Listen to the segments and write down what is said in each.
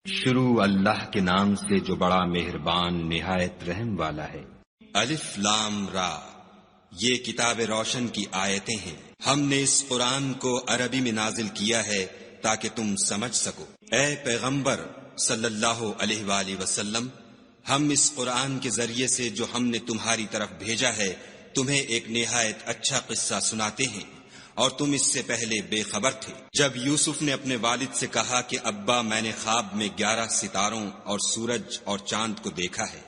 شروع اللہ کے نام سے جو بڑا مہربان نہایت رحم والا ہے۔ الف لام را، یہ کتاب روشن کی آیتیں ہیں۔ ہم نے اس قرآن کو عربی میں نازل کیا ہے تاکہ تم سمجھ سکو۔ اے پیغمبر صلی اللہ علیہ وآلہ وسلم، ہم اس قرآن کے ذریعے سے جو ہم نے تمہاری طرف بھیجا ہے تمہیں ایک نہایت اچھا قصہ سناتے ہیں، اور تم اس سے پہلے بے خبر تھے۔ جب یوسف نے اپنے والد سے کہا کہ ابا، میں نے خواب میں 11 ستاروں اور سورج اور چاند کو دیکھا ہے،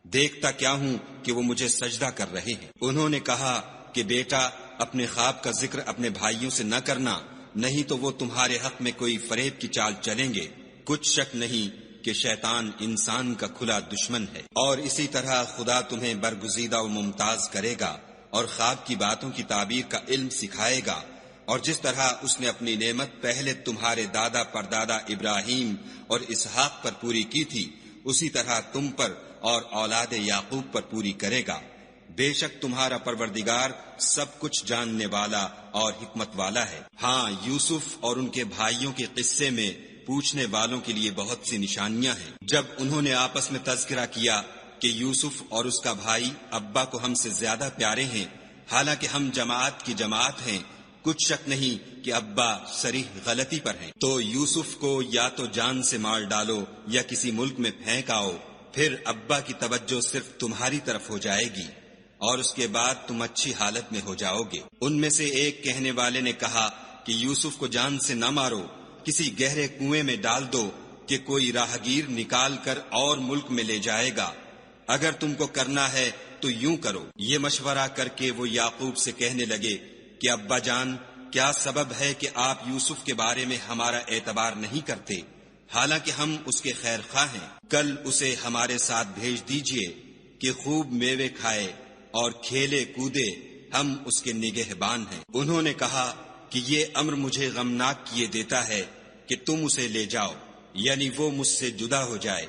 دیکھتا کیا ہوں کہ وہ مجھے سجدہ کر رہے ہیں۔ انہوں نے کہا کہ بیٹا، اپنے خواب کا ذکر اپنے بھائیوں سے نہ کرنا، نہیں تو وہ تمہارے حق میں کوئی فریب کی چال چلیں گے۔ کچھ شک نہیں کہ شیطان انسان کا کھلا دشمن ہے، اور اسی طرح خدا تمہیں برگزیدہ و ممتاز کرے گا اور خواب کی باتوں کی تعبیر کا علم سکھائے گا، اور جس طرح اس نے اپنی نعمت پہلے تمہارے دادا پردادا ابراہیم اور اسحاق پر پوری کی تھی، اسی طرح تم پر اور اولاد یعقوب پر پوری کرے گا۔ بے شک تمہارا پروردگار سب کچھ جاننے والا اور حکمت والا ہے۔ ہاں، یوسف اور ان کے بھائیوں کے قصے میں پوچھنے والوں کے لیے بہت سی نشانیاں ہیں۔ جب انہوں نے آپس میں تذکرہ کیا کہ یوسف اور اس کا بھائی ابا کو ہم سے زیادہ پیارے ہیں، حالانکہ ہم جماعت کی جماعت ہیں، کچھ شک نہیں کہ ابا صریح غلطی پر ہیں، تو یوسف کو یا تو جان سے مار ڈالو یا کسی ملک میں پھینک آؤ، پھر ابا کی توجہ صرف تمہاری طرف ہو جائے گی، اور اس کے بعد تم اچھی حالت میں ہو جاؤ گے۔ ان میں سے ایک کہنے والے نے کہا کہ یوسف کو جان سے نہ مارو، کسی گہرے کنویں میں ڈال دو کہ کوئی راہگیر نکال کر اور ملک میں لے جائے گا۔ اگر تم کو کرنا ہے تو یوں کرو۔ یہ مشورہ کر کے وہ یعقوب سے کہنے لگے کہ ابا جان، کیا سبب ہے کہ آپ یوسف کے بارے میں ہمارا اعتبار نہیں کرتے، حالانکہ ہم اس کے خیر خواہ ہیں؟ کل اسے ہمارے ساتھ بھیج دیجئے کہ خوب میوے کھائے اور کھیلے کودے، ہم اس کے نگہبان ہیں۔ انہوں نے کہا کہ یہ امر مجھے غمناک کیے دیتا ہے کہ تم اسے لے جاؤ، یعنی وہ مجھ سے جدا ہو جائے،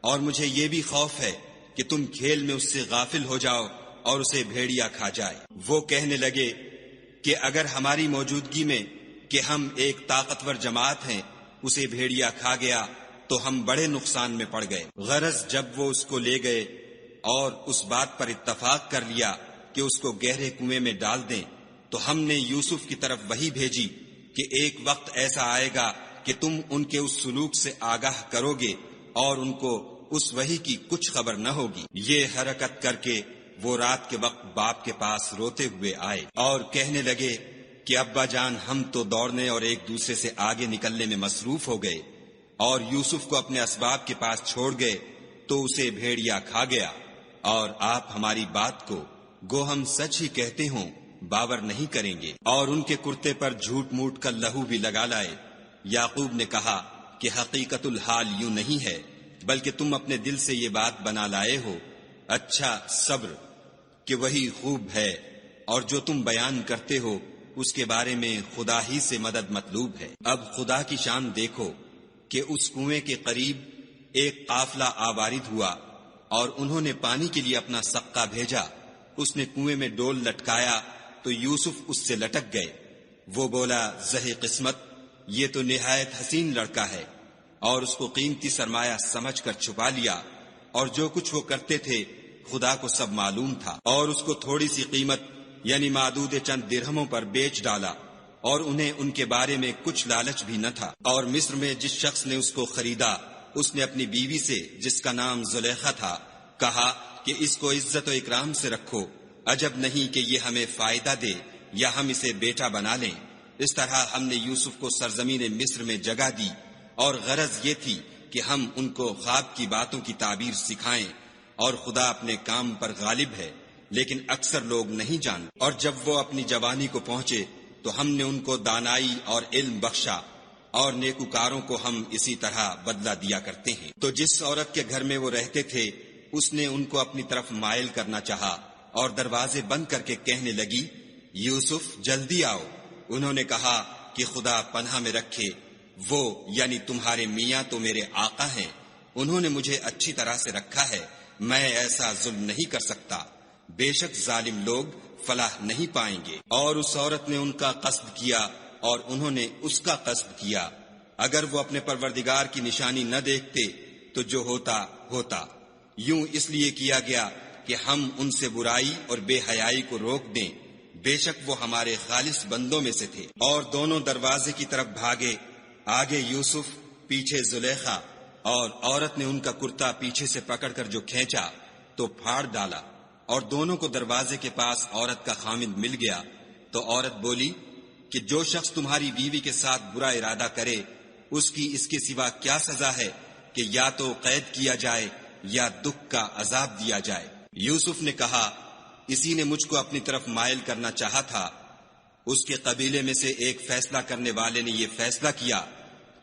اور مجھے یہ بھی خوف ہے کہ تم کھیل میں اس سے غافل ہو جاؤ اور اسے بھیڑیا کھا جائے۔ وہ کہنے لگے کہ اگر ہماری موجودگی میں کہ ہم ایک طاقتور جماعت ہیں اسے بھیڑیا کھا گیا تو ہم بڑے نقصان میں پڑ گئے۔ غرض جب وہ اس کو لے گئے اور اس بات پر اتفاق کر لیا کہ اس کو گہرے کنویں میں ڈال دیں، تو ہم نے یوسف کی طرف وحی بھیجی کہ ایک وقت ایسا آئے گا کہ تم ان کے اس سلوک سے آگاہ کرو گے اور ان کو اس وحی کی کچھ خبر نہ ہوگی۔ یہ حرکت کر کے وہ رات کے وقت باپ کے پاس روتے ہوئے آئے اور کہنے لگے کہ ابا جان، ہم تو دوڑنے اور ایک دوسرے سے آگے نکلنے میں مصروف ہو گئے اور یوسف کو اپنے اسباب کے پاس چھوڑ گئے تو اسے بھیڑیا کھا گیا، اور آپ ہماری بات کو گو ہم سچ ہی کہتے ہوں باور نہیں کریں گے، اور ان کے کرتے پر جھوٹ موٹ کا لہو بھی لگا لائے۔ یعقوب نے کہا کہ حقیقت الحال یوں نہیں ہے، بلکہ تم اپنے دل سے یہ بات بنا لائے ہو۔ اچھا، صبر کہ وہی خوب ہے، اور جو تم بیان کرتے ہو اس کے بارے میں خدا ہی سے مدد مطلوب ہے۔ اب خدا کی شان دیکھو کہ اس کنویں کے قریب ایک قافلہ آوارد ہوا اور انہوں نے پانی کے لیے اپنا سقا بھیجا۔ اس نے کنویں میں ڈول لٹکایا تو یوسف اس سے لٹک گئے۔ وہ بولا، زہ قسمت، یہ تو نہایت حسین لڑکا ہے، اور اس کو قیمتی سرمایہ سمجھ کر چھپا لیا، اور جو کچھ وہ کرتے تھے خدا کو سب معلوم تھا، اور اس کو تھوڑی سی قیمت یعنی معدود چند درہموں پر بیچ ڈالا، اور انہیں ان کے بارے میں کچھ لالچ بھی نہ تھا۔ اور مصر میں جس شخص نے اس کو خریدا، اس نے اپنی بیوی سے جس کا نام زلیخا تھا کہا کہ اس کو عزت و اکرام سے رکھو، عجب نہیں کہ یہ ہمیں فائدہ دے یا ہم اسے بیٹا بنا لیں۔ اس طرح ہم نے یوسف کو سرزمین مصر میں جگہ دی، اور غرض یہ تھی کہ ہم ان کو خواب کی باتوں کی تعبیر سکھائیں، اور خدا اپنے کام پر غالب ہے، لیکن اکثر لوگ نہیں جانتے۔ اور جب وہ اپنی جوانی کو پہنچے تو ہم نے ان کو دانائی اور علم بخشا، اور نیکوکاروں کو ہم اسی طرح بدلہ دیا کرتے ہیں۔ تو جس عورت کے گھر میں وہ رہتے تھے اس نے ان کو اپنی طرف مائل کرنا چاہا، اور دروازے بند کر کے کہنے لگی، یوسف جلدی آؤ۔ انہوں نے کہا کہ خدا پناہ میں رکھے، وہ یعنی تمہارے میاں تو میرے آقا ہیں، انہوں نے مجھے اچھی طرح سے رکھا ہے، میں ایسا ظلم نہیں کر سکتا، بے شک ظالم لوگ فلاح نہیں پائیں گے۔ اور اس عورت نے ان کا قصد کیا اور انہوں نے اس کا قصد کیا، اگر وہ اپنے پروردگار کی نشانی نہ دیکھتے تو جو ہوتا ہوتا، یوں اس لیے کیا گیا کہ ہم ان سے برائی اور بے حیائی کو روک دیں، بے شک وہ ہمارے خالص بندوں میں سے تھے۔ اور دونوں دروازے کی طرف بھاگے، آگے یوسف، پیچھے زلیخا، اور عورت نے ان کا کرتا پیچھے سے پکڑ کر جو کھینچا تو پھاڑ ڈالا، اور دونوں کو دروازے کے پاس عورت کا خامند مل گیا۔ تو عورت بولی کہ جو شخص تمہاری بیوی کے ساتھ برا ارادہ کرے، اس کی اس کے سوا کیا سزا ہے کہ یا تو قید کیا جائے یا دکھ کا عذاب دیا جائے۔ یوسف نے کہا، اسی نے مجھ کو اپنی طرف مائل کرنا چاہا تھا۔ اس کے قبیلے میں سے ایک فیصلہ کرنے والے نے یہ فیصلہ کیا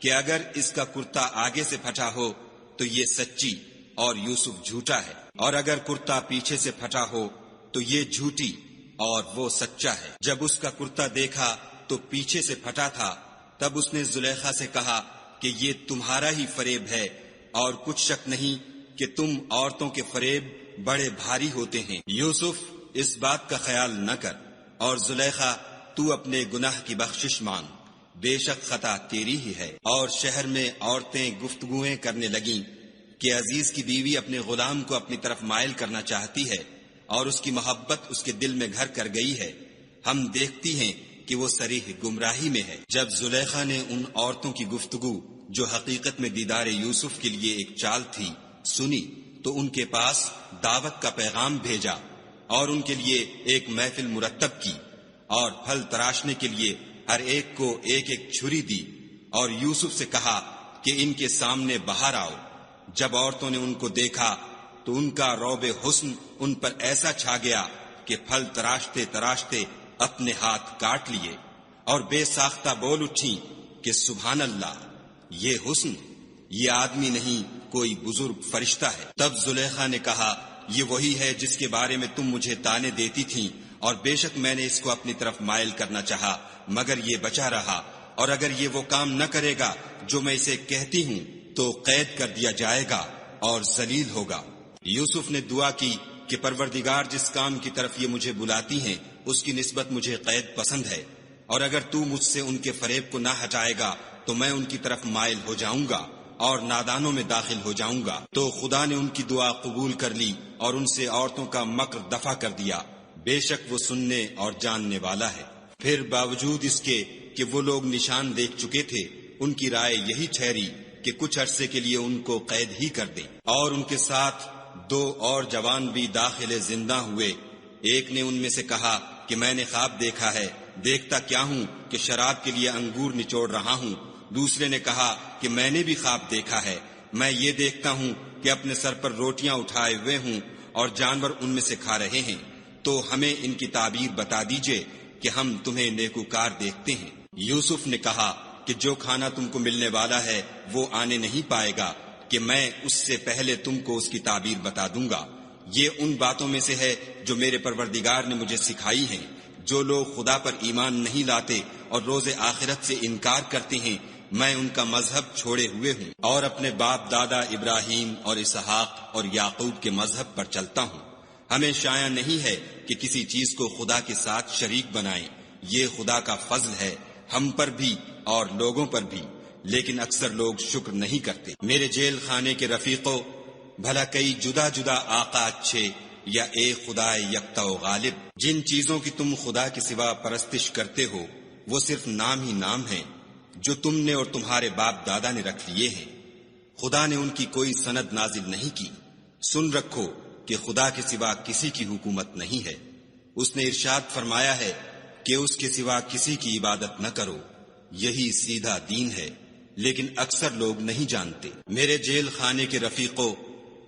کہ اگر اس کا کرتا آگے سے پھٹا ہو تو یہ سچی اور یوسف جھوٹا ہے، اور اگر کرتا پیچھے سے پھٹا ہو تو یہ جھوٹی اور وہ سچا ہے۔ جب اس کا کرتا دیکھا تو پیچھے سے پھٹا تھا، تب اس نے زلیخا سے کہا کہ یہ تمہارا ہی فریب ہے، اور کچھ شک نہیں کہ تم عورتوں کے فریب بڑے بھاری ہوتے ہیں۔ یوسف، اس بات کا خیال نہ کر، اور زلیخا، تو اپنے گناہ کی بخشش مانگ، بے شک خطا تیری ہی ہے۔ اور شہر میں عورتیں گفتگویں کرنے لگیں کہ عزیز کی بیوی اپنے غلام کو اپنی طرف مائل کرنا چاہتی ہے، اور اس کی محبت اس کے دل میں گھر کر گئی ہے، ہم دیکھتی ہیں کہ وہ صریح گمراہی میں ہے۔ جب زلیخا نے ان عورتوں کی گفتگو جو حقیقت میں دیدار یوسف کے لیے ایک چال تھی سنی، تو ان کے پاس دعوت کا پیغام بھیجا، اور ان کے لیے ایک محفل مرتب کی، اور پھل تراشنے کے لیے ہر ایک کو ایک ایک چھری دی، اور یوسف سے کہا کہ ان کے سامنے باہر آؤ۔ جب عورتوں نے ان کو دیکھا تو ان کا روب حسن ان پر ایسا چھا گیا کہ پھل تراشتے تراشتے اپنے ہاتھ کاٹ لیے، اور بے ساختہ بول اٹھیں کہ سبحان اللہ، یہ حسن، یہ آدمی نہیں کوئی بزرگ فرشتہ ہے۔ تب زلیخا نے کہا، یہ وہی ہے جس کے بارے میں تم مجھے تانے دیتی تھیں، اور بے شک میں نے اس کو اپنی طرف مائل کرنا چاہا، مگر یہ بچا رہا، اور اگر یہ وہ کام نہ کرے گا جو میں اسے کہتی ہوں تو قید کر دیا جائے گا اور ذلیل ہوگا۔ یوسف نے دعا کی کہ پروردگار، جس کام کی طرف یہ مجھے بلاتی ہیں اس کی نسبت مجھے قید پسند ہے، اور اگر تو مجھ سے ان کے فریب کو نہ ہٹائے گا تو میں ان کی طرف مائل ہو جاؤں گا اور نادانوں میں داخل ہو جاؤں گا۔ تو خدا نے ان کی دعا قبول کر لی اور ان سے عورتوں کا مکر دفع کر دیا، بے شک وہ سننے اور جاننے والا ہے۔ پھر باوجود اس کے کہ وہ لوگ نشان دیکھ چکے تھے، ان کی رائے یہی ٹھہری کہ کچھ عرصے کے لیے ان کو قید ہی کر دیں، اور ان کے ساتھ 2 اور جوان بھی داخل زندہ ہوئے۔ ایک نے ان میں سے کہا کہ میں نے خواب دیکھا ہے، دیکھتا کیا ہوں کہ شراب کے لیے انگور نچوڑ رہا ہوں۔ دوسرے نے کہا کہ میں نے بھی خواب دیکھا ہے، میں یہ دیکھتا ہوں کہ اپنے سر پر روٹیاں اٹھائے ہوئے ہوں اور جانور ان میں سے کھا رہے ہیں، تو ہمیں ان کی تعبیر بتا دیجئے کہ ہم تمہیں نیکوکار دیکھتے ہیں۔ یوسف نے کہا کہ جو کھانا تم کو ملنے والا ہے وہ آنے نہیں پائے گا کہ میں اس سے پہلے تم کو اس کی تعبیر بتا دوں گا۔ یہ ان باتوں میں سے ہے جو میرے پروردگار نے مجھے سکھائی ہیں۔ جو لوگ خدا پر ایمان نہیں لاتے اور روز آخرت سے انکار کرتے ہیں، میں ان کا مذہب چھوڑے ہوئے ہوں اور اپنے باپ دادا ابراہیم اور اسحاق اور یعقوب کے مذہب پر چلتا ہوں۔ ہمیں شایع نہیں ہے کہ کسی چیز کو خدا کے ساتھ شریک بنائیں، یہ خدا کا فضل ہے ہم پر بھی اور لوگوں پر بھی، لیکن اکثر لوگ شکر نہیں کرتے۔ میرے جیل خانے کے رفیقوں، بھلا کئی جدا جدا آقا اچھے یا ایک خدا یکتا و غالب؟ جن چیزوں کی تم خدا کے سوا پرستش کرتے ہو وہ صرف نام ہی نام ہیں جو تم نے اور تمہارے باپ دادا نے رکھ لیے ہیں، خدا نے ان کی کوئی سند نازل نہیں کی۔ سن رکھو کہ خدا کے سوا کسی کی حکومت نہیں ہے۔ اس نے ارشاد فرمایا ہے کہ اس کے سوا کسی کی عبادت نہ کرو، یہی سیدھا دین ہے، لیکن اکثر لوگ نہیں جانتے۔ میرے جیل خانے کے رفیقوں،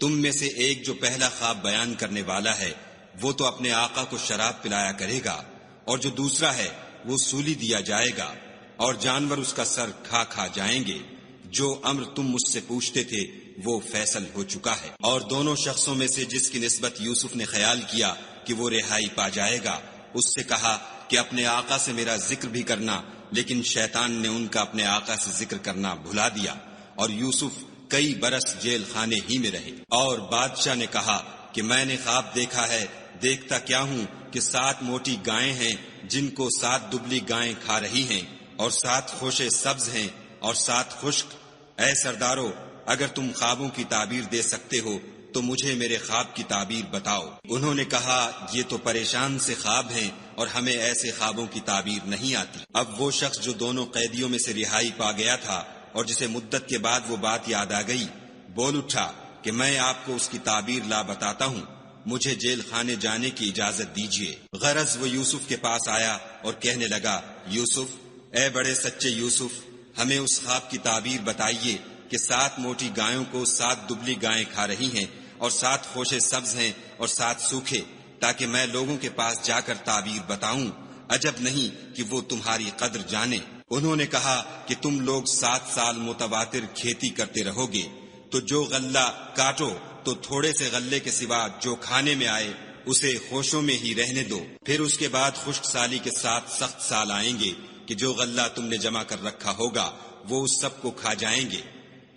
تم میں سے ایک جو پہلا خواب بیان کرنے والا ہے وہ تو اپنے آقا کو شراب پلایا کرے گا، اور جو دوسرا ہے وہ سولی دیا جائے گا، اور جانور اس کا سر کھا کھا جائیں گے۔ جو امر تم مجھ سے پوچھتے تھے وہ فیصل ہو چکا ہے۔ اور دونوں شخصوں میں سے جس کی نسبت یوسف نے خیال کیا کہ وہ رہائی پا جائے گا، اس سے کہا کہ اپنے آقا سے میرا ذکر بھی کرنا، لیکن شیطان نے ان کا اپنے آقا سے ذکر کرنا بھلا دیا، اور یوسف کئی برس جیل خانے ہی میں رہے۔ اور بادشاہ نے کہا کہ میں نے خواب دیکھا ہے، دیکھتا کیا ہوں کہ 7 موٹی گائیں ہیں جن کو 7 دبلی گائیں کھا رہی ہیں، اور 7 خوشے سبز ہیں اور 7 خشک۔ اے سردارو، اگر تم خوابوں کی تعبیر دے سکتے ہو تو مجھے میرے خواب کی تعبیر بتاؤ۔ انہوں نے کہا یہ تو پریشان سے خواب ہیں اور ہمیں ایسے خوابوں کی تعبیر نہیں آتی۔ اب وہ شخص جو دونوں قیدیوں میں سے رہائی پا گیا تھا اور جسے مدت کے بعد وہ بات یاد آ گئی، بول اٹھا کہ میں آپ کو اس کی تعبیر لا بتاتا ہوں، مجھے جیل خانے جانے کی اجازت دیجیے۔ غرض وہ یوسف کے پاس آیا اور کہنے لگا، یوسف، اے بڑے سچے یوسف، ہمیں اس خواب کی تعبیر بتائیے کہ 7 موٹی گایوں کو 7 دبلی گائیں کھا رہی ہیں اور 7 خوشے سبز ہیں اور 7 سوکھے، تاکہ میں لوگوں کے پاس جا کر تعبیر بتاؤں، عجب نہیں کہ وہ تمہاری قدر جانے۔ انہوں نے کہا کہ تم لوگ 7 سال متواتر کھیتی کرتے رہو گے، تو جو غلہ کاٹو تو تھوڑے سے غلے کے سوا جو کھانے میں آئے اسے خوشوں میں ہی رہنے دو، پھر اس کے بعد خشک سالی کے 7 سخت سال آئیں گے کہ جو غلہ تم نے جمع کر رکھا ہوگا وہ اس سب کو کھا جائیں گے،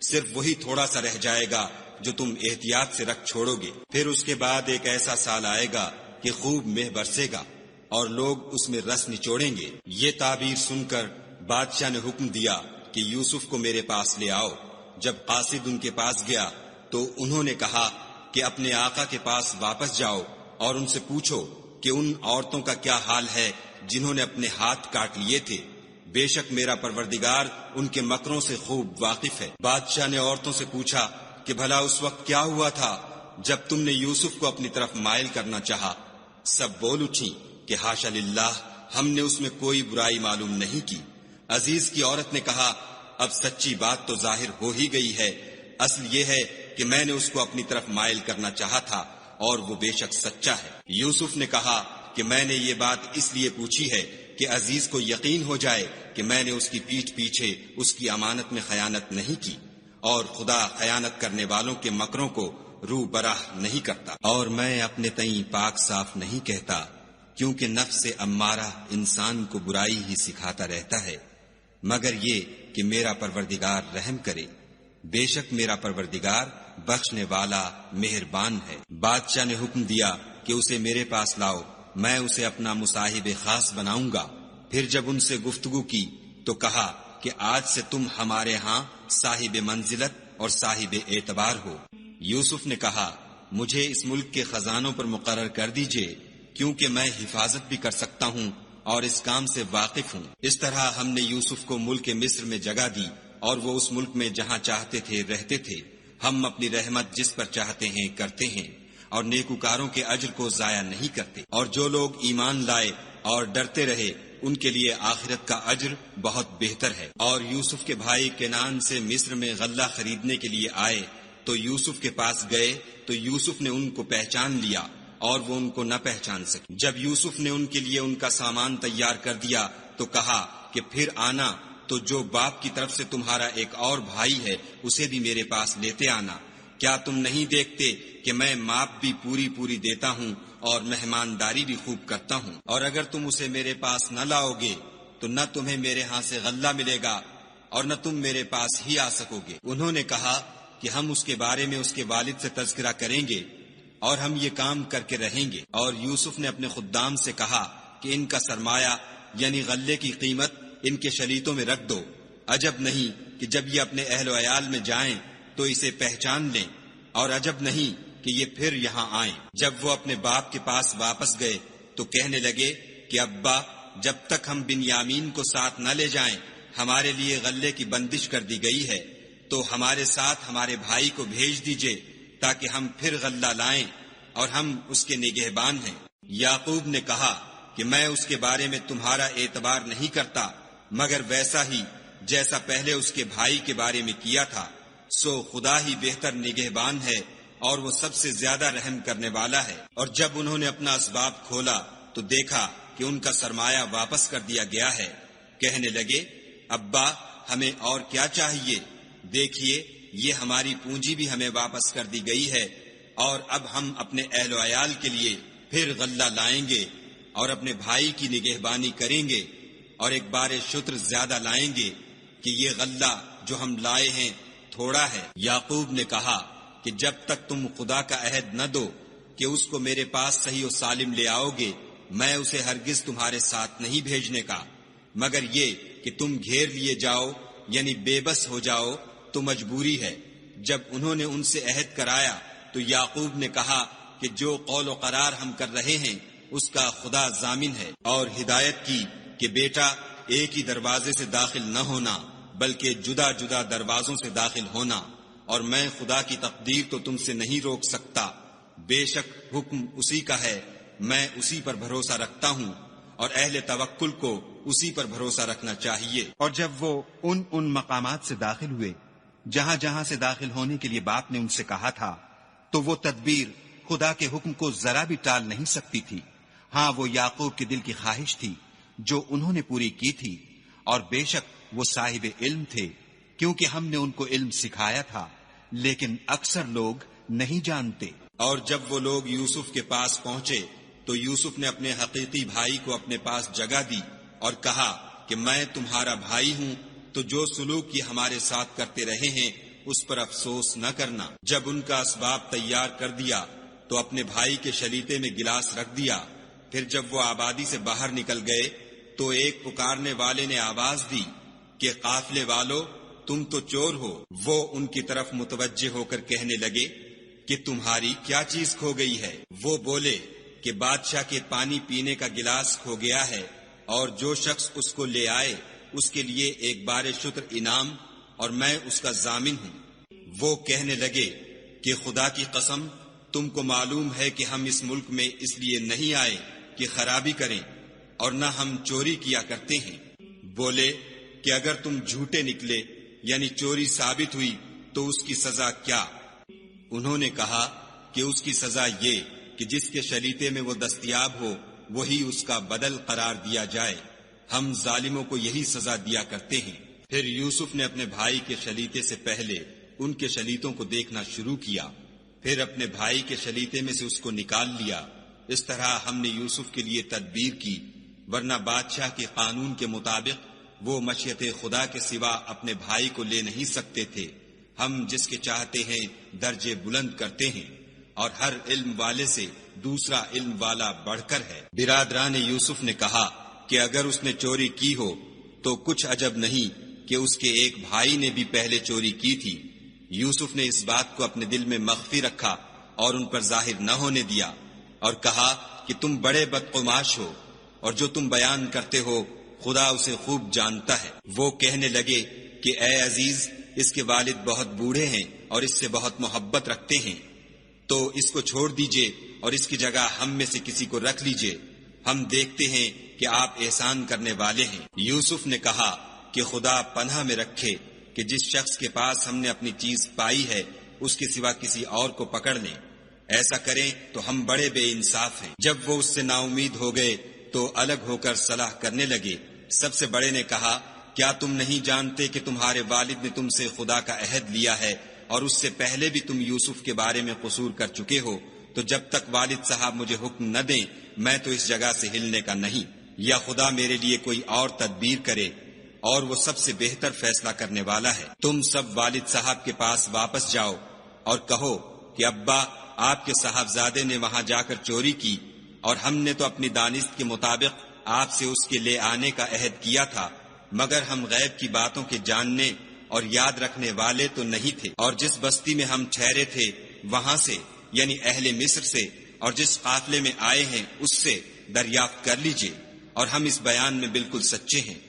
صرف وہی تھوڑا سا رہ جائے گا جو تم احتیاط سے رکھ چھوڑو گے۔ پھر اس کے بعد ایک ایسا سال آئے گا کہ خوب مہ برسے گا اور لوگ اس میں رس نچوڑیں گے۔ یہ تعبیر سن کر بادشاہ نے حکم دیا کہ یوسف کو میرے پاس لے آؤ۔ جب قاصد ان کے پاس گیا تو انہوں نے کہا کہ اپنے آقا کے پاس واپس جاؤ اور ان سے پوچھو کہ ان عورتوں کا کیا حال ہے جنہوں نے اپنے ہاتھ کاٹ لیے تھے، بے شک میرا پروردگار ان کے مکروں سے خوب واقف ہے۔ بادشاہ نے عورتوں سے پوچھا کہ بھلا اس وقت کیا ہوا تھا جب تم نے یوسف کو اپنی طرف مائل کرنا چاہا؟ سب بول اٹھی کہ حاشا للہ، ہم نے اس میں کوئی برائی معلوم نہیں کی۔ عزیز کی عورت نے کہا، اب سچی بات تو ظاہر ہو ہی گئی ہے، اصل یہ ہے کہ میں نے اس کو اپنی طرف مائل کرنا چاہا تھا اور وہ بے شک سچا ہے۔ یوسف نے کہا کہ میں نے یہ بات اس لیے پوچھی ہے کہ عزیز کو یقین ہو جائے کہ میں نے اس کی پیٹھ پیچھے اس کی امانت میں خیانت نہیں کی، اور خدا خیانت کرنے والوں کے مکروں کو رو براہ نہیں کرتا، اور میں اپنے تئیں پاک صاف نہیں کہتا، کیونکہ نفس امارہ انسان کو برائی ہی سکھاتا رہتا ہے، مگر یہ کہ میرا پروردگار رحم کرے، بے شک میرا پروردگار بخشنے والا مہربان ہے۔ بادشاہ نے حکم دیا کہ اسے میرے پاس لاؤ، میں اسے اپنا مصاحب خاص بناؤں گا۔ پھر جب ان سے گفتگو کی تو کہا کہ آج سے تم ہمارے ہاں صاحب منزلت اور صاحب اعتبار ہو۔ یوسف نے کہا، مجھے اس ملک کے خزانوں پر مقرر کر دیجئے، کیونکہ میں حفاظت بھی کر سکتا ہوں اور اس کام سے واقف ہوں۔ اس طرح ہم نے یوسف کو ملک مصر میں جگہ دی اور وہ اس ملک میں جہاں چاہتے تھے رہتے تھے۔ ہم اپنی رحمت جس پر چاہتے ہیں کرتے ہیں اور نیکوکاروں کے اجر کو ضائع نہیں کرتے، اور جو لوگ ایمان لائے اور ڈرتے رہے ان کے لیے آخرت کا اجر بہت بہتر ہے۔ اور یوسف کے بھائی کنعان سے مصر میں غلہ خریدنے کے لیے آئے تو یوسف کے پاس گئے تو یوسف نے ان کو پہچان لیا اور وہ ان کو نہ پہچان سکے۔ جب یوسف نے ان کے لیے ان کا سامان تیار کر دیا تو کہا کہ پھر آنا تو جو باپ کی طرف سے تمہارا ایک اور بھائی ہے اسے بھی میرے پاس لیتے آنا۔ کیا تم نہیں دیکھتے کہ میں ماپ بھی پوری دیتا ہوں اور مہمانداری بھی خوب کرتا ہوں؟ اور اگر تم اسے میرے پاس نہ لاؤ گے تو نہ تمہیں میرے ہاں سے غلہ ملے گا اور نہ تم میرے پاس ہی آ سکو گے۔ انہوں نے کہا کہ ہم اس کے بارے میں اس کے والد سے تذکرہ کریں گے اور ہم یہ کام کر کے رہیں گے۔ اور یوسف نے اپنے خدام سے کہا کہ ان کا سرمایہ یعنی غلے کی قیمت ان کے شلیتوں میں رکھ دو، عجب نہیں کہ جب یہ اپنے اہل و عیال میں جائیں تو اسے پہچان لیں، اور عجب نہیں کہ یہ پھر یہاں آئیں۔ جب وہ اپنے باپ کے پاس واپس گئے تو کہنے لگے کہ ابا، جب تک ہم بنیامین کو ساتھ نہ لے جائیں ہمارے لیے غلے کی بندش کر دی گئی ہے، تو ہمارے ساتھ ہمارے بھائی کو بھیج دیجئے تاکہ ہم پھر غلہ لائیں اور ہم اس کے نگہبان ہیں۔ یعقوب نے کہا کہ میں اس کے بارے میں تمہارا اعتبار نہیں کرتا مگر ویسا ہی جیسا پہلے اس کے بھائی کے بارے میں کیا تھا، سو خدا ہی بہتر نگہبان ہے اور وہ سب سے زیادہ رحم کرنے والا ہے۔ اور جب انہوں نے اپنا اسباب کھولا تو دیکھا کہ ان کا سرمایہ واپس کر دیا گیا ہے۔ کہنے لگے، ابا ہمیں اور کیا چاہیے؟ دیکھیے یہ ہماری پونجی بھی ہمیں واپس کر دی گئی ہے، اور اب ہم اپنے اہل و عیال کے لیے پھر غلہ لائیں گے اور اپنے بھائی کی نگہبانی کریں گے، اور ایک بار شتر زیادہ لائیں گے کہ یہ غلہ جو ہم لائے ہیں تھوڑا ہے۔ یعقوب نے کہا کہ جب تک تم خدا کا عہد نہ دو کہ اس کو میرے پاس صحیح و سالم لے آؤ گے، میں اسے ہرگز تمہارے ساتھ نہیں بھیجنے کا، مگر یہ کہ تم گھیر لیے جاؤ یعنی بے بس ہو جاؤ تو مجبوری ہے۔ جب انہوں نے ان سے عہد کرایا تو یعقوب نے کہا کہ جو قول و قرار ہم کر رہے ہیں اس کا خدا ضامن ہے، اور ہدایت کی کہ بیٹا ایک ہی دروازے سے داخل نہ ہونا بلکہ جدا جدا دروازوں سے داخل ہونا، اور میں خدا کی تقدیر تو تم سے نہیں روک سکتا، بے شک حکم اسی کا ہے، میں اسی پر بھروسہ رکھتا ہوں، اور اہل توکل کو اسی پر بھروسہ رکھنا چاہیے۔ اور جب وہ ان مقامات سے داخل ہوئے جہاں جہاں سے داخل ہونے کے لیے باپ نے ان سے کہا تھا، تو وہ تدبیر خدا کے حکم کو ذرا بھی ٹال نہیں سکتی تھی۔ ہاں، وہ یعقوب کے دل کی خواہش تھی جو انہوں نے پوری کی تھی، اور بے شک وہ صاحب علم تھے، کیونکہ ہم نے ان کو علم سکھایا تھا، لیکن اکثر لوگ نہیں جانتے۔ اور جب وہ لوگ یوسف کے پاس پہنچے تو یوسف نے اپنے حقیقی بھائی کو اپنے پاس جگہ دی اور کہا کہ میں تمہارا بھائی ہوں، تو جو سلوک یہ ہمارے ساتھ کرتے رہے ہیں اس پر افسوس نہ کرنا۔ جب ان کا اسباب تیار کر دیا تو اپنے بھائی کے شلیتے میں گلاس رکھ دیا۔ پھر جب وہ آبادی سے باہر نکل گئے تو ایک پکارنے والے نے آواز دی کہ قافلے والو، تم تو چور ہو۔ وہ ان کی طرف متوجہ ہو کر کہنے لگے کہ تمہاری کیا چیز کھو گئی ہے؟ وہ بولے کہ بادشاہ کے پانی پینے کا گلاس کھو گیا ہے، اور جو شخص اس کو لے آئے اس کے لیے ایک بار شکر انعام، اور میں اس کا ضامن ہوں۔ وہ کہنے لگے کہ خدا کی قسم، تم کو معلوم ہے کہ ہم اس ملک میں اس لیے نہیں آئے کہ خرابی کریں، اور نہ ہم چوری کیا کرتے ہیں۔ بولے کہ اگر تم جھوٹے نکلے یعنی چوری ثابت ہوئی تو اس کی سزا کیا؟ انہوں نے کہا کہ اس کی سزا یہ کہ جس کے شلیتے میں وہ دستیاب ہو وہی اس کا بدل قرار دیا جائے، ہم ظالموں کو یہی سزا دیا کرتے ہیں۔ پھر یوسف نے اپنے بھائی کے شلیتے سے پہلے ان کے شلیتوں کو دیکھنا شروع کیا، پھر اپنے بھائی کے شلیتے میں سے اس کو نکال لیا۔ اس طرح ہم نے یوسف کے لیے تدبیر کی، ورنہ بادشاہ کے قانون کے مطابق وہ مشیت خدا کے سوا اپنے بھائی کو لے نہیں سکتے تھے۔ ہم جس کے چاہتے ہیں درجے بلند کرتے ہیں، اور ہر علم والے سے دوسرا علم والا بڑھ کر ہے۔ برادران یوسف نے کہا کہ اگر اس نے چوری کی ہو تو کچھ عجب نہیں کہ اس کے ایک بھائی نے بھی پہلے چوری کی تھی۔ یوسف نے اس بات کو اپنے دل میں مخفی رکھا اور ان پر ظاہر نہ ہونے دیا، اور کہا کہ تم بڑے بدقماش ہو، اور جو تم بیان کرتے ہو خدا اسے خوب جانتا ہے۔ وہ کہنے لگے کہ اے عزیز، اس کے والد بہت بوڑھے ہیں اور اس سے بہت محبت رکھتے ہیں، تو اس کو چھوڑ دیجئے اور اس کی جگہ ہم میں سے کسی کو رکھ لیجئے، ہم دیکھتے ہیں کہ آپ احسان کرنے والے ہیں۔ یوسف نے کہا کہ خدا پناہ میں رکھے کہ جس شخص کے پاس ہم نے اپنی چیز پائی ہے اس کے سوا کسی اور کو پکڑ لیں، ایسا کریں تو ہم بڑے بے انصاف ہیں۔ جب وہ اس سے نا امید ہو گئے تو الگ ہو کر صلاح کرنے لگے۔ سب سے بڑے نے کہا کیا تم نہیں جانتے کہ تمہارے والد نے تم سے خدا کا عہد لیا ہے، اور اس سے پہلے بھی تم یوسف کے بارے میں قصور کر چکے ہو، تو جب تک والد صاحب مجھے حکم نہ دیں میں تو اس جگہ سے ہلنے کا نہیں، یا خدا میرے لیے کوئی اور تدبیر کرے، اور وہ سب سے بہتر فیصلہ کرنے والا ہے۔ تم سب والد صاحب کے پاس واپس جاؤ اور کہو کہ ابا، آپ کے صاحبزادے نے وہاں جا کر چوری کی، اور ہم نے تو اپنی دانست کے مطابق آپ سے اس کے لے آنے کا عہد کیا تھا، مگر ہم غیب کی باتوں کے جاننے اور یاد رکھنے والے تو نہیں تھے، اور جس بستی میں ہم ٹھہرے تھے وہاں سے یعنی اہل مصر سے، اور جس قافلے میں آئے ہیں اس سے دریافت کر لیجئے، اور ہم اس بیان میں بالکل سچے ہیں۔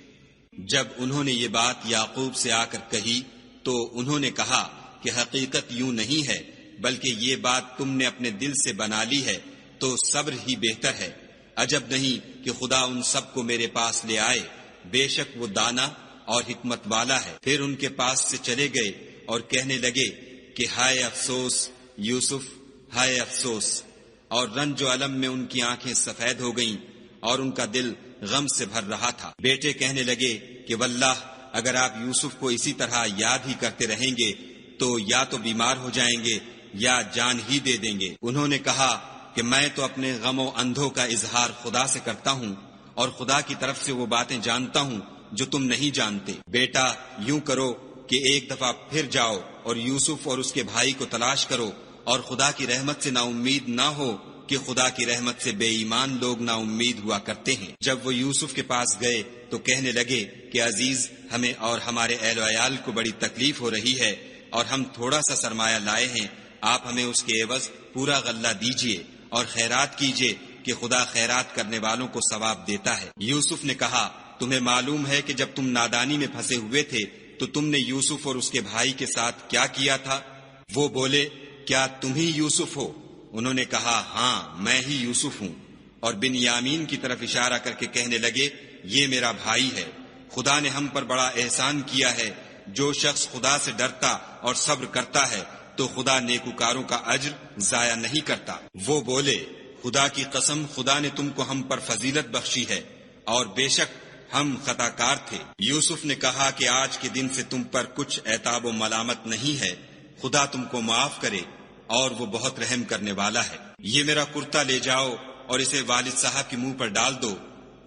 جب انہوں نے یہ بات یعقوب سے آ کر کہی تو انہوں نے کہا کہ حقیقت یوں نہیں ہے، بلکہ یہ بات تم نے اپنے دل سے بنا لی ہے، تو صبر ہی بہتر ہے۔ عجب نہیں کہ خدا ان سب کو میرے پاس لے آئے، بے شک وہ دانا اور حکمت والا ہے۔ پھر ان کے پاس سے چلے گئے اور کہنے لگے کہ ہائے افسوس یوسف، ہائے افسوس، اور رنج و الم میں ان کی آنکھیں سفید ہو گئیں اور ان کا دل غم سے بھر رہا تھا۔ بیٹے کہنے لگے کہ واللہ اگر آپ یوسف کو اسی طرح یاد ہی کرتے رہیں گے تو یا تو بیمار ہو جائیں گے یا جان ہی دے دیں گے۔ انہوں نے کہا کہ میں تو اپنے غم و اندھوں کا اظہار خدا سے کرتا ہوں، اور خدا کی طرف سے وہ باتیں جانتا ہوں جو تم نہیں جانتے۔ بیٹا یوں کرو کہ ایک دفعہ پھر جاؤ اور یوسف اور اس کے بھائی کو تلاش کرو، اور خدا کی رحمت سے نا امید نہ ہو کہ خدا کی رحمت سے بے ایمان لوگ نا امید ہوا کرتے ہیں۔ جب وہ یوسف کے پاس گئے تو کہنے لگے کہ عزیز، ہمیں اور ہمارے اہل و عیال کو بڑی تکلیف ہو رہی ہے اور ہم تھوڑا سا سرمایہ لائے ہیں، آپ ہمیں اس کے عوض پورا غلہ دیجئے اور خیرات کیجئے کہ خدا خیرات کرنے والوں کو ثواب دیتا ہے۔ یوسف نے کہا، تمہیں معلوم ہے کہ جب تم نادانی میں پھنسے ہوئے تھے تو تم نے یوسف اور اس کے بھائی کے ساتھ کیا کیا تھا؟ وہ بولے، کیا تم ہی یوسف ہو؟ انہوں نے کہا، ہاں میں ہی یوسف ہوں، اور بنیامین کی طرف اشارہ کر کے کہنے لگے، یہ میرا بھائی ہے، خدا نے ہم پر بڑا احسان کیا ہے۔ جو شخص خدا سے ڈرتا اور صبر کرتا ہے تو خدا نیکوکاروں کا اجر ضائع نہیں کرتا۔ وہ بولے، خدا کی قسم، خدا نے تم کو ہم پر فضیلت بخشی ہے اور بے شک ہم خطا کار تھے۔ یوسف نے کہا کہ آج کے دن سے تم پر کچھ عتاب و ملامت نہیں ہے، خدا تم کو معاف کرے اور وہ بہت رحم کرنے والا ہے۔ یہ میرا کرتا لے جاؤ اور اسے والد صاحب کے منہ پر ڈال دو،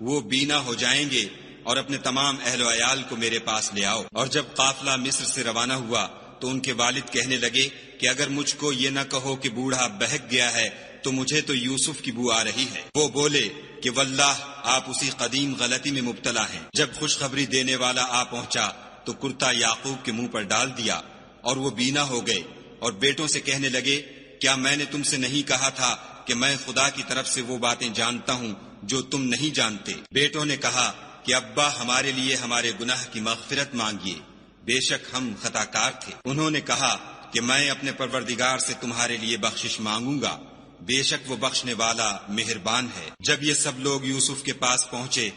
وہ بینا ہو جائیں گے، اور اپنے تمام اہل و عیال کو میرے پاس لے آؤ۔ اور جب قافلہ مصر سے روانہ ہوا تو ان کے والد کہنے لگے کہ اگر مجھ کو یہ نہ کہو کہ بوڑھا بہک گیا ہے تو مجھے تو یوسف کی بو آ رہی ہے۔ وہ بولے کہ واللہ آپ اسی قدیم غلطی میں مبتلا ہیں۔ جب خوشخبری دینے والا آ پہنچا تو کرتا یعقوب کے منہ پر ڈال دیا اور وہ بینا ہو گئے، اور بیٹوں سے کہنے لگے، کیا میں نے تم سے نہیں کہا تھا کہ میں خدا کی طرف سے وہ باتیں جانتا ہوں جو تم نہیں جانتے؟ بیٹوں نے کہا کہ ابا ہمارے لیے ہمارے گناہ کی مغفرت مانگیے، بے شک ہم خطا کار تھے۔ انہوں نے کہا کہ میں اپنے پروردگار سے تمہارے لیے بخشش مانگوں گا، بے شک وہ بخشنے والا مہربان ہے۔ جب یہ سب لوگ یوسف کے پاس پہنچے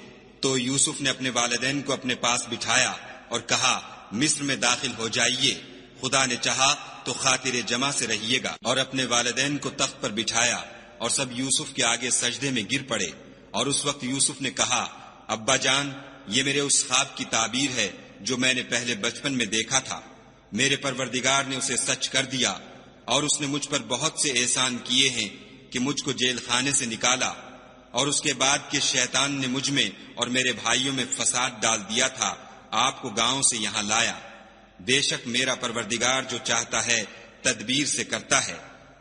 تو یوسف نے اپنے والدین کو اپنے پاس بٹھایا اور کہا، مصر میں داخل ہو جائیے، خدا نے چاہا تو خاطر جمع سے رہیے گا۔ اور اپنے والدین کو تخت پر بٹھایا اور سب یوسف کے آگے سجدے میں گر پڑے۔ اور اس وقت یوسف نے کہا، ابا جان، یہ میرے اس خواب کی تعبیر ہے جو میں نے پہلے بچپن میں دیکھا تھا۔ میرے پروردگار نے اسے سچ کر دیا، اور اس نے مجھ پر بہت سے احسان کیے ہیں کہ مجھ کو جیل خانے سے نکالا، اور اس کے بعد کہ شیطان نے مجھ میں اور میرے بھائیوں میں فساد ڈال دیا تھا، آپ کو گاؤں سے یہاں لایا۔ بے شک میرا پروردگار جو چاہتا ہے تدبیر سے کرتا ہے،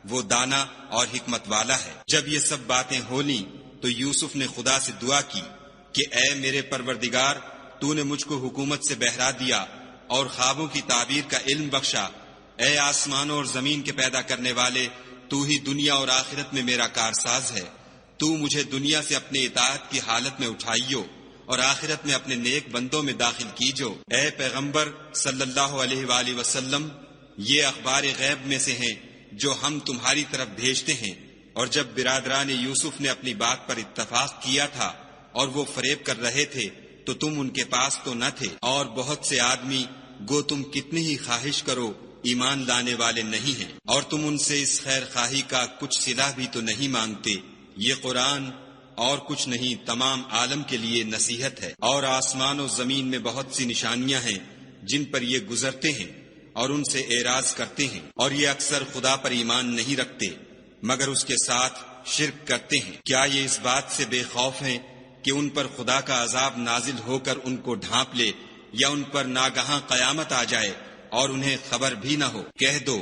وہ دانا اور حکمت والا ہے۔ جب یہ سب باتیں ہو لیں تو یوسف نے خدا سے دعا کی کہ اے میرے پروردگار، تو نے مجھ کو حکومت سے بہرا دیا اور خوابوں کی تعبیر کا علم بخشا۔ اے آسمانوں اور زمین کے پیدا کرنے والے، تو ہی دنیا اور آخرت میں میرا کارساز ہے۔ تو مجھے دنیا سے اپنے اطاعت کی حالت میں اٹھائیو اور آخرت میں اپنے نیک بندوں میں داخل کیجو۔ اے پیغمبر صلی اللہ علیہ وآلہ وسلم، یہ اخبار غیب میں سے ہیں جو ہم تمہاری طرف بھیجتے ہیں۔ اور جب برادران یوسف نے اپنی بات پر اتفاق کیا تھا اور وہ فریب کر رہے تھے تو تم ان کے پاس تو نہ تھے، اور بہت سے آدمی گو تم کتنی ہی خواہش کرو ایمان لانے والے نہیں ہیں، اور تم ان سے اس خیر خواہی کا کچھ صلہ بھی تو نہیں مانگتے۔ یہ قرآن اور کچھ نہیں تمام عالم کے لیے نصیحت ہے، اور آسمان و زمین میں بہت سی نشانیاں ہیں جن پر یہ گزرتے ہیں اور ان سے اعراض کرتے ہیں، اور یہ اکثر خدا پر ایمان نہیں رکھتے مگر اس کے ساتھ شرک کرتے ہیں۔ کیا یہ اس بات سے بے خوف ہیں کہ ان پر خدا کا عذاب نازل ہو کر ان کو ڈھانپ لے، یا ان پر ناگہاں قیامت آ جائے اور انہیں خبر بھی نہ ہو؟ کہہ دو،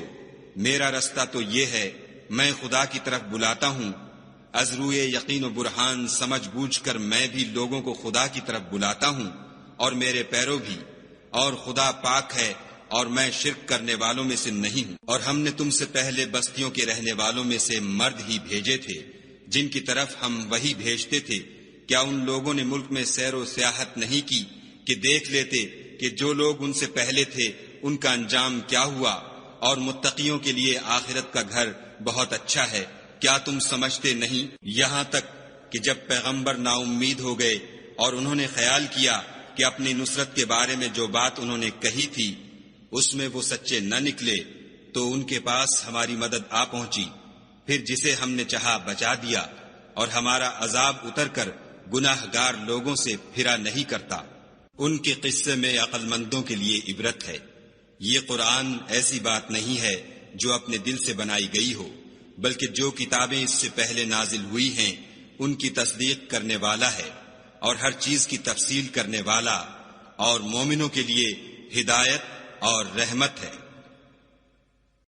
میرا رستہ تو یہ ہے، میں خدا کی طرف بلاتا ہوں، از روئے یقین و برہان سمجھ بوجھ کر میں بھی لوگوں کو خدا کی طرف بلاتا ہوں، اور میرے پیرو بھی، اور خدا پاک ہے اور میں شرک کرنے والوں میں سے نہیں ہوں۔ اور ہم نے تم سے پہلے بستیوں کے رہنے والوں میں سے مرد ہی بھیجے تھے جن کی طرف ہم وہی بھیجتے تھے۔ کیا ان لوگوں نے ملک میں سیر و سیاحت نہیں کی کہ دیکھ لیتے کہ جو لوگ ان سے پہلے تھے ان کا انجام کیا ہوا، اور متقیوں کے لیے آخرت کا گھر بہت اچھا ہے؟ کیا تم سمجھتے نہیں؟ یہاں تک کہ جب پیغمبر نا امید ہو گئے اور انہوں نے خیال کیا کہ اپنی نصرت کے بارے میں جو بات انہوں نے کہی تھی اس میں وہ سچے نہ نکلے، تو ان کے پاس ہماری مدد آ پہنچی، پھر جسے ہم نے چاہا بچا دیا، اور ہمارا عذاب اتر کر گناہ گار لوگوں سے پھرا نہیں کرتا۔ ان کے قصے میں عقل مندوں کے لیے عبرت ہے۔ یہ قرآن ایسی بات نہیں ہے جو اپنے دل سے بنائی گئی ہو، بلکہ جو کتابیں اس سے پہلے نازل ہوئی ہیں ان کی تصدیق کرنے والا ہے، اور ہر چیز کی تفصیل کرنے والا، اور مومنوں کے لیے ہدایت اور رحمت ہے۔